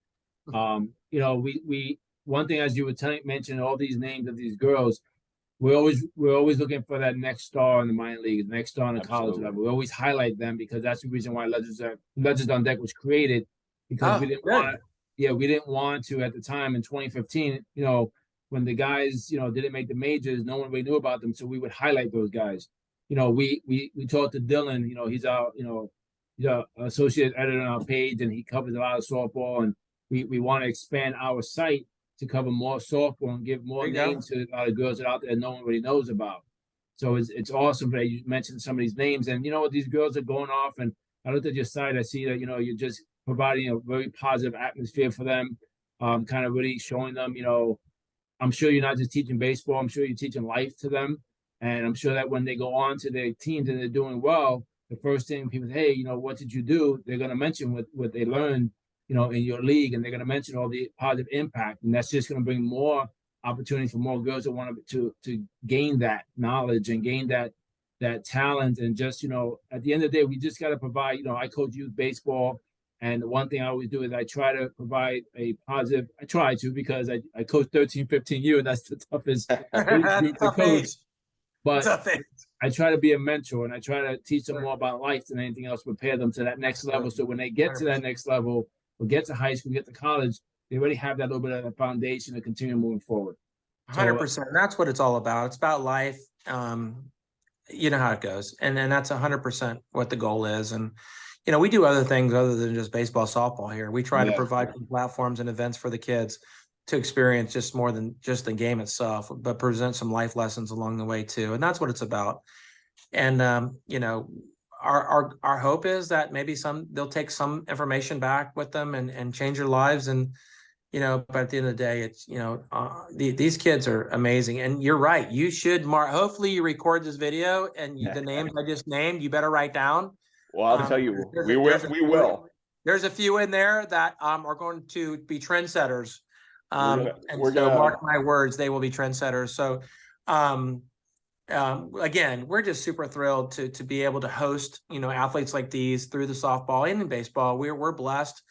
we one thing, as you were mentioning all these names of these girls, we're always looking for that next star in the minor leagues, next star in the college level. We always highlight them because that's the reason why Legends on Deck was created, because we didn't want to at the time in 2015, when the guys, didn't make the majors, no one really knew about them. So we would highlight those guys. We talked to Dylan, he's our associate editor on our page, and he covers a lot of softball. And we want to expand our site to cover more softball and give more names to a lot of girls that out there no one really knows about. So it's awesome that you mentioned some of these names. And these girls are going off, and I looked at your site, I see that, you're just providing a very positive atmosphere for them, kind of really showing them, I'm sure you're not just teaching baseball, I'm sure you're teaching life to them. And I'm sure that when they go on to their teams and they're doing well, the first thing people say, hey, what did you do? They're going to mention what they learned, in your league, and they're going to mention all the positive impact. And that's just going to bring more opportunity for more girls that want to gain that knowledge and gain that talent. And just, at the end of the day, we just got to provide, I coach youth baseball. And the one thing I always do is I try to provide a positive, I try to, because I coach 13, 15U, and that's the toughest group to coach. But I try to be a mentor, and I try to teach them more about life than anything else, prepare them to that next level. So when they get to that next level, or get to high school, get to college, they already have that little bit of a foundation to continue moving forward. 100%. That's what it's all about. It's about life. You know how it goes. And that's 100% what the goal is. And, we do other things other than just baseball, softball here. We try to provide platforms and events for the kids to experience just more than just the game itself, but present some life lessons along the way too. And that's what it's about. And, our hope is that maybe they'll take some information back with them and change their lives. And, but at the end of the day, it's, these kids are amazing. And you're right. You should, hopefully you record this video, and the names I just named, you better write down. Well, I'll tell you, we will. There's a few in there that are going to be trendsetters. Mark my words, they will be trendsetters. So, again, we're just super thrilled to be able to host, athletes like these through the softball and in baseball. We're blessed.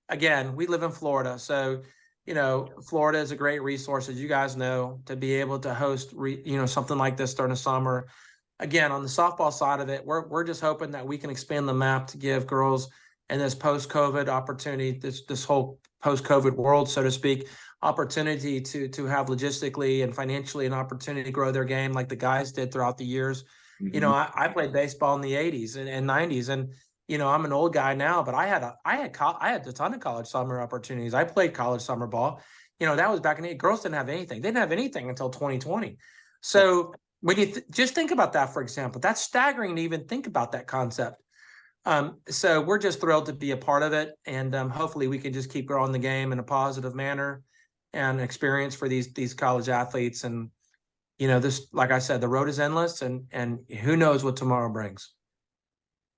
Again, we live in Florida, so Florida is a great resource, as you guys know, to be able to host something like this during the summer. Again, on the softball side of it, we're just hoping that we can expand the map to give girls in this post-COVID opportunity, this whole post-COVID world, so to speak, opportunity to have logistically and financially an opportunity to grow their game like the guys did throughout the years. Mm-hmm. I played baseball in the 80s and 90s, and I'm an old guy now, but I had a ton of college summer opportunities. I played college summer ball. That was back in the girls didn't have anything. They didn't have anything until 2020. So when you just think about that, for example, that's staggering to even think about that concept. So we're just thrilled to be a part of it, and hopefully we can just keep growing the game in a positive manner and experience for these college athletes. And this, like I said, the road is endless, and who knows what tomorrow brings.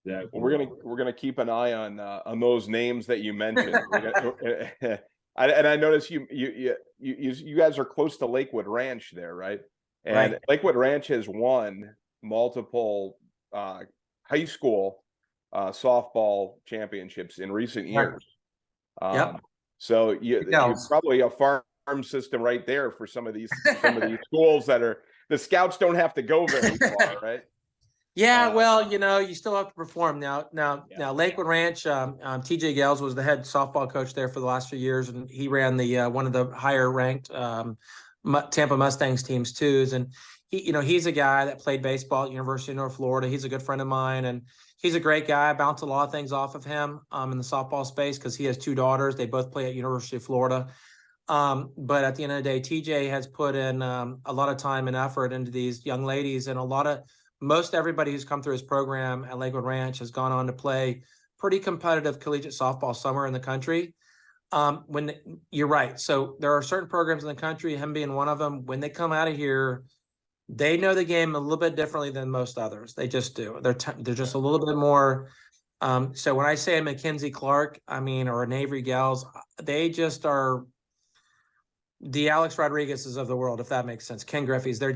Yeah, well, we're gonna keep an eye on those names that you mentioned. And I noticed you guys are close to Lakewood Ranch there, right? And right. Lakewood Ranch has won multiple high school softball championships in recent years. Yep. So you're probably a farm system right there for some of these schools that are, the scouts don't have to go very far, right? Yeah, well, you still have to perform now. Lakewood Ranch, TJ Gales was the head softball coach there for the last few years, and he ran the one of the higher ranked Tampa Mustangs teams too. And he's a guy that played baseball at University of North Florida. He's a good friend of mine, and he's a great guy. I bounce a lot of things off of him in the softball space because he has two daughters. They both play at University of Florida. But at the end of the day, TJ has put in a lot of time and effort into these young ladies, and most everybody who's come through his program at Lakewood Ranch has gone on to play pretty competitive collegiate softball summer in the country. You're right. So there are certain programs in the country, him being one of them, when they come out of here, they know the game a little bit differently than most others. They just do. They're just a little bit more. So when I say a Mackenzie Clark, or an Avery Gals, they just are the Alex Rodriguez's of the world, if that makes sense. Ken Griffey's. They're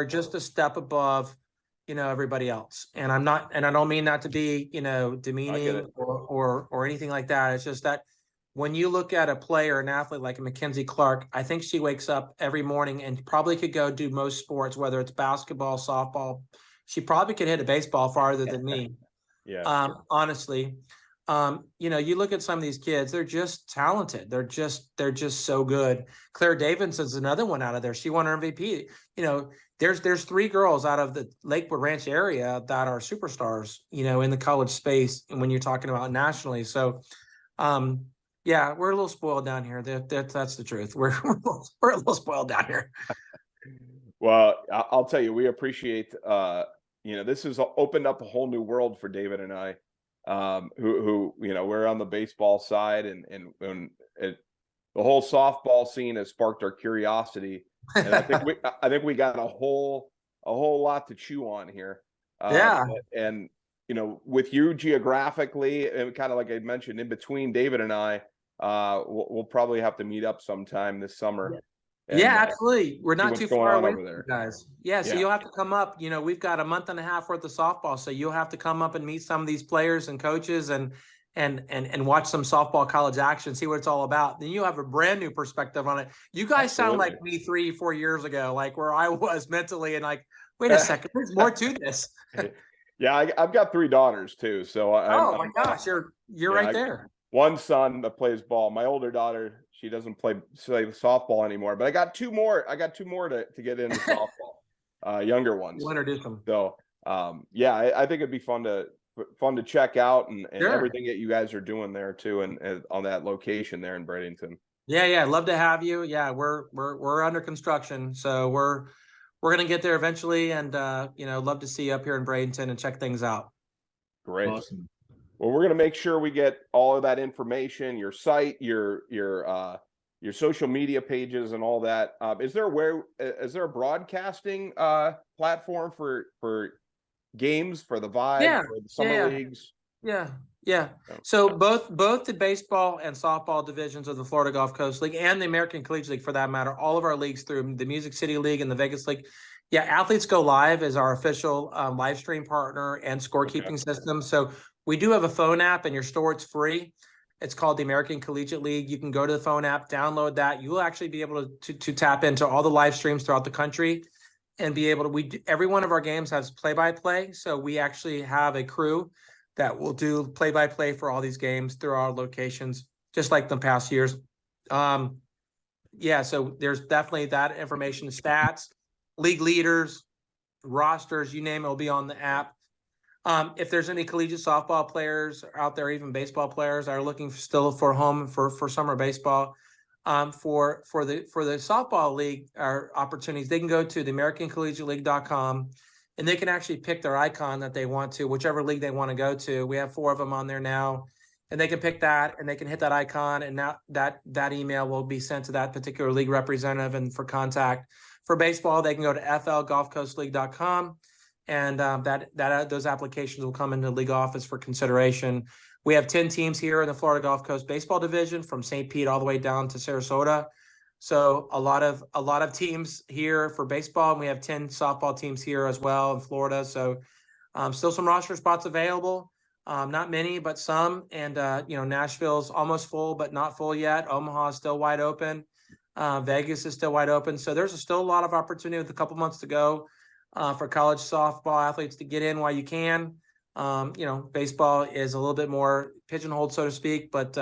just a step above, everybody else. And I don't mean that to be, demeaning or anything like that. It's just that when you look at a player, an athlete like a Mackenzie Clark, I think she wakes up every morning and probably could go do most sports, whether it's basketball, softball. She probably could hit a baseball farther than me. Yeah. Honestly. You look at some of these kids, they're just talented. They're just so good. Claire Davidson's another one out of there. She won her MVP. There's 3 girls out of the Lakewood Ranch area that are superstars, in the college space. And when you're talking about nationally. So, yeah, we're a little spoiled down here. That's the truth. We're a little spoiled down here. Well, I'll tell you, we appreciate, this has opened up a whole new world for David and I, who we're on the baseball side, and the whole softball scene has sparked our curiosity. And I think we got a whole lot to chew on here. Yeah. And with you geographically, and kind of like I mentioned, in between David and I, we'll probably have to meet up sometime this summer. And, yeah, absolutely. We're not too far away from you guys. Yeah, so you'll have to come up. We've got a month and a half worth of softball, so you'll have to come up and meet some of these players and coaches and watch some softball college action, see what it's all about. Then you'll have a brand new perspective on it. You guys sound like me 3-4 years ago, like where I was mentally, and like, wait a second, there's more to this. Yeah, I've got 3 daughters too, so my gosh, you're right there. One son that plays ball. My older daughter, she doesn't play softball anymore, but I got 2 more. I got 2 more to get into softball, younger ones. We'll introduce them. So, I think it'd be fun to check out and Sure. everything that you guys are doing there too, and on that location there in Bradenton. Yeah, I'd love to have you. Yeah, we're under construction, so we're gonna get there eventually, and love to see you up here in Bradenton and check things out. Great. Awesome. Well, we're going to make sure we get all of that information, your site, your social media pages, and all that. Is there a broadcasting platform for games, for the Vibe, for the summer leagues? Yeah. So both the baseball and softball divisions of the Florida Gulf Coast League and the American Collegiate League, for that matter, all of our leagues through the Music City League and the Vegas League. Yeah, Athletes Go Live is our official live stream partner and scorekeeping system. So we do have a phone app in your store. It's free. It's called the American Collegiate League. You can go to the phone app, download that. You will actually be able to tap into all the live streams throughout the country and be able to. Every one of our games has play-by-play. So we actually have a crew that will do play-by-play for all these games through our locations, just like the past years. So there's definitely that information, stats, league leaders, rosters, you name it, will be on the app. If there's any collegiate softball players out there, even baseball players that are looking still for a home for summer baseball, for the softball league opportunities, they can go to the AmericanCollegiateLeague.com, and they can actually pick their icon that they want to, whichever league they want to go to. We have 4 of them on there now, and they can pick that, and they can hit that icon, and now that email will be sent to that particular league representative. And for contact for baseball, they can go to FLGolfCoastLeague.com. And those applications will come into the league office for consideration. We have 10 teams here in the Florida Gulf Coast Baseball Division, from St. Pete all the way down to Sarasota. So a lot of teams here for baseball, and we have 10 softball teams here as well in Florida. So still some roster spots available. Not many, but some. And Nashville's almost full, but not full yet. Omaha is still wide open. Vegas is still wide open. So there's still a lot of opportunity with a couple months to go. For college softball athletes to get in while you can. Baseball is a little bit more pigeonholed, so to speak, but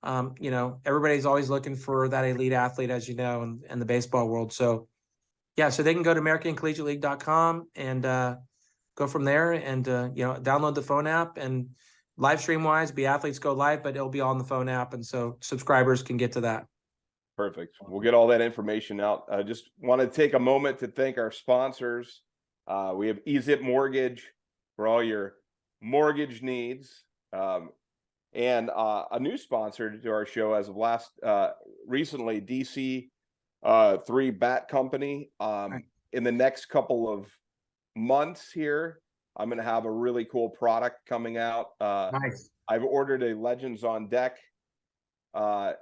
everybody's always looking for that elite athlete, as you know, in the baseball world. So so they can go to AmericanCollegiateLeague.com and go from there and download the phone app, and live stream wise, be Athletes Go Live, but it'll be on the phone app, and so subscribers can get to that. Perfect. We'll get all that information out. I just want to take a moment to thank our sponsors. We have EZIP Mortgage for all your mortgage needs, and a new sponsor to our show as of recently, DC 3 Bat Company. In the next couple of months here, I'm going to have a really cool product coming out. Nice. I've ordered a Legends on Deck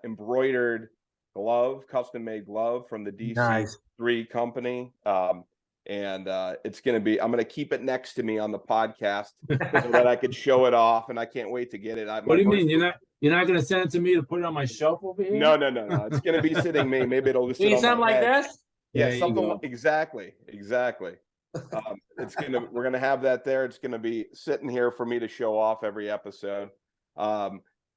embroidered custom made glove from the DC 3 company. And it's going to be, I'm going to keep it next to me on the podcast so that I could show it off, and I can't wait to get it. What do you mean? You're not going to send it to me to put it on my shelf over here? No. It's going to be sitting me. Maybe it'll just sit on something my like head. this? Yeah, something exactly. We're going to have that there. It's going to be sitting here for me to show off every episode. Yeah,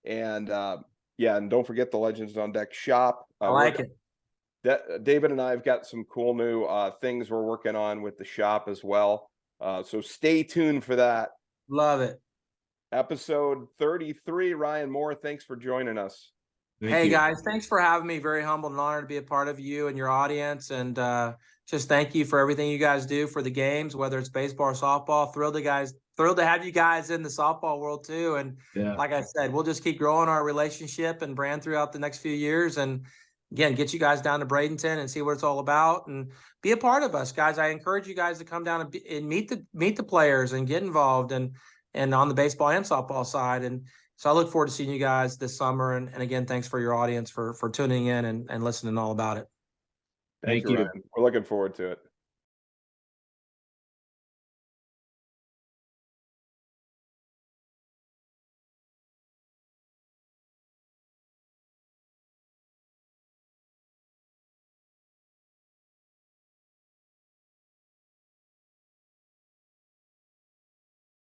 and don't forget the Legends on Deck shop. I like it. David and I have got some cool new things we're working on with the shop as well. So stay tuned for that. Love it. Episode 33. Ryan Moore, thanks for joining us. Hey guys, thanks for having me. Very humbled and honored to be a part of you and your audience. And just thank you for everything you guys do for the games, whether it's baseball or softball. Thrilled to have you guys in the softball world too. And like I said, we'll just keep growing our relationship and brand throughout the next few years. And again, get you guys down to Bradenton and see what it's all about and be a part of us, guys. I encourage you guys to come down and meet the players and get involved and on the baseball and softball side. And so I look forward to seeing you guys this summer. And again, thanks for your audience for tuning in and listening all about it. Thank you, Ryan. We're looking forward to it.